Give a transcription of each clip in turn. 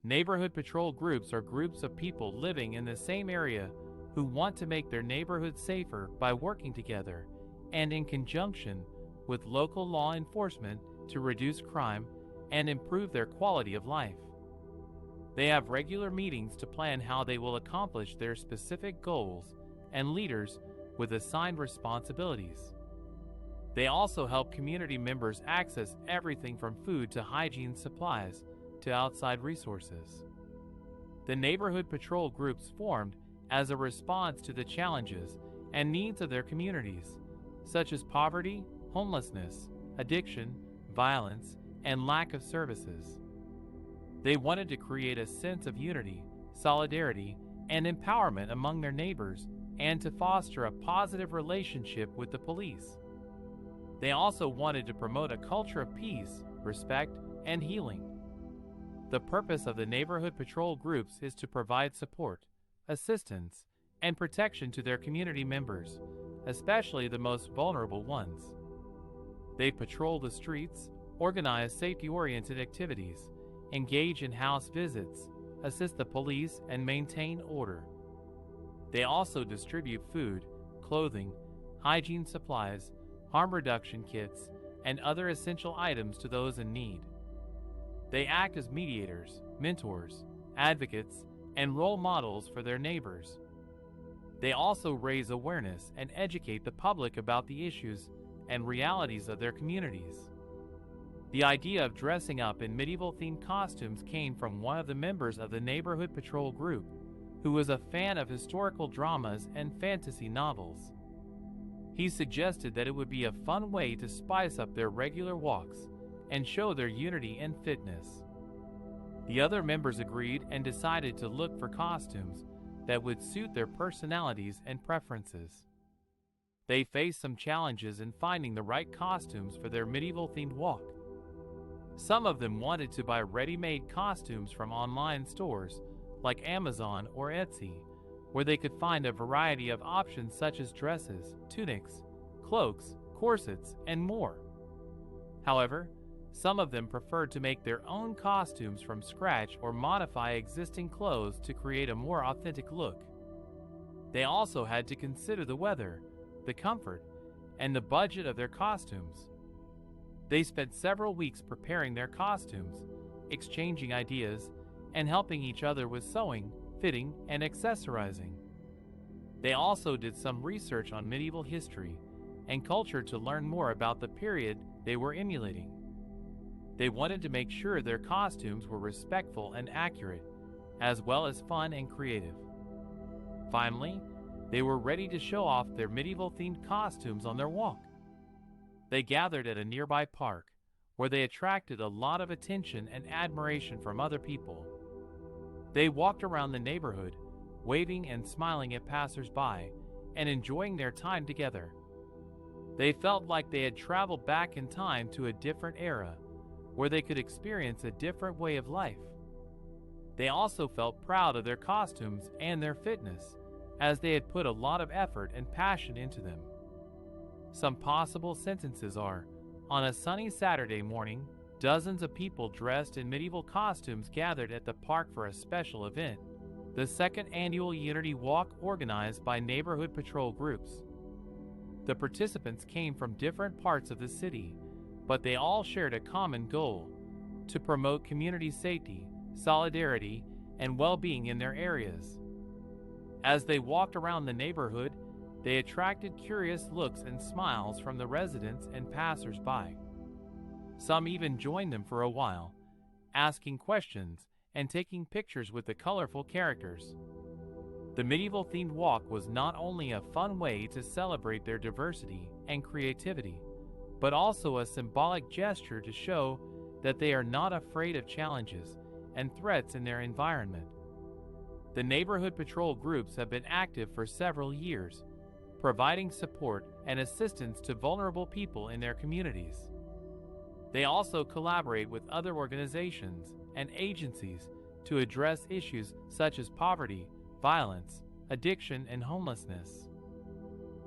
Neighborhood patrol groups are groups of people living in the same area who want to make their neighborhood safer by working together and in conjunction with local law enforcement to reduce crime and improve their quality of life. They have regular meetings to plan how they will accomplish their specific goals and leaders with assigned responsibilities. They also help community members access everything from food to hygiene supplies to outside resources. The neighborhood patrol groups formed as a response to the challenges and needs of their communities, such as poverty, homelessness, addiction, violence, and lack of services. They wanted to create a sense of unity, solidarity, and empowerment among their neighbors and to foster a positive relationship with the police. They also wanted to promote a culture of peace, respect, and healing. The purpose of the neighborhood patrol groups is to provide support, assistance, and protection to their community members, especially the most vulnerable ones. They patrol the streets, organize safety-oriented activities, engage in house visits, assist the police, and maintain order. They also distribute food, clothing, hygiene supplies, harm reduction kits, and other essential items to those in need. They act as mediators, mentors, advocates, and role models for their neighbors. They also raise awareness and educate the public about the issues and realities of their communities. The idea of dressing up in medieval-themed costumes came from one of the members of the neighborhood patrol group, who was a fan of historical dramas and fantasy novels. He suggested that it would be a fun way to spice up their regular walks and show their unity and fitness. The other members agreed and decided to look for costumes that would suit their personalities and preferences. They faced some challenges in finding the right costumes for their medieval-themed walk. Some of them wanted to buy ready-made costumes from online stores like Amazon or Etsy, where they could find a variety of options such as dresses, tunics, cloaks, corsets, and more. However, some of them preferred to make their own costumes from scratch or modify existing clothes to create a more authentic look. They also had to consider the weather, the comfort, and the budget of their costumes. They spent several weeks preparing their costumes, exchanging ideas, and helping each other with sewing, fitting, and accessorizing. They also did some research on medieval history and culture to learn more about the period they were emulating. They wanted to make sure their costumes were respectful and accurate, as well as fun and creative. Finally, they were ready to show off their medieval-themed costumes on their walk. They gathered at a nearby park, where they attracted a lot of attention and admiration from other people. They walked around the neighborhood, waving and smiling at passers-by, and enjoying their time together. They felt like they had traveled back in time to a different era, where they could experience a different way of life. They also felt proud of their costumes and their fitness, as they had put a lot of effort and passion into them. Some possible sentences are, on a sunny Saturday morning, dozens of people dressed in medieval costumes gathered at the park for a special event, the second annual Unity Walk organized by neighborhood patrol groups. The participants came from different parts of the city, but they all shared a common goal: to promote community safety, solidarity, and well-being in their areas. As they walked around the neighborhood, they attracted curious looks and smiles from the residents and passers-by. Some even joined them for a while, asking questions and taking pictures with the colorful characters. The medieval-themed walk was not only a fun way to celebrate their diversity and creativity, but also a symbolic gesture to show that they are not afraid of challenges and threats in their environment. The neighborhood patrol groups have been active for several years, providing support and assistance to vulnerable people in their communities. They also collaborate with other organizations and agencies to address issues such as poverty, violence, addiction, and homelessness.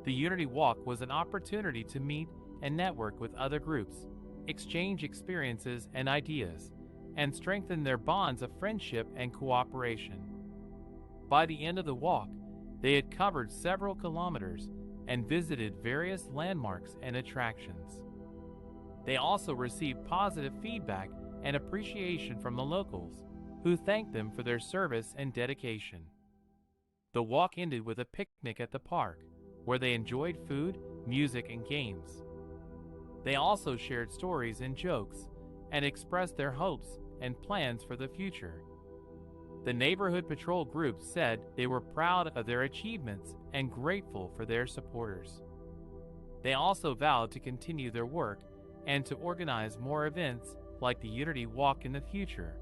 The Unity Walk was an opportunity to meet and network with other groups, exchange experiences and ideas, and strengthened their bonds of friendship and cooperation. By the end of the walk, they had covered several kilometers and visited various landmarks and attractions. They also received positive feedback and appreciation from the locals, who thanked them for their service and dedication. The walk ended with a picnic at the park, where they enjoyed food, music, and games. They also shared stories and jokes and expressed their hopes and plans for the future. The neighborhood patrol group said they were proud of their achievements and grateful for their supporters. They also vowed to continue their work and to organize more events like the Unity Walk in the future,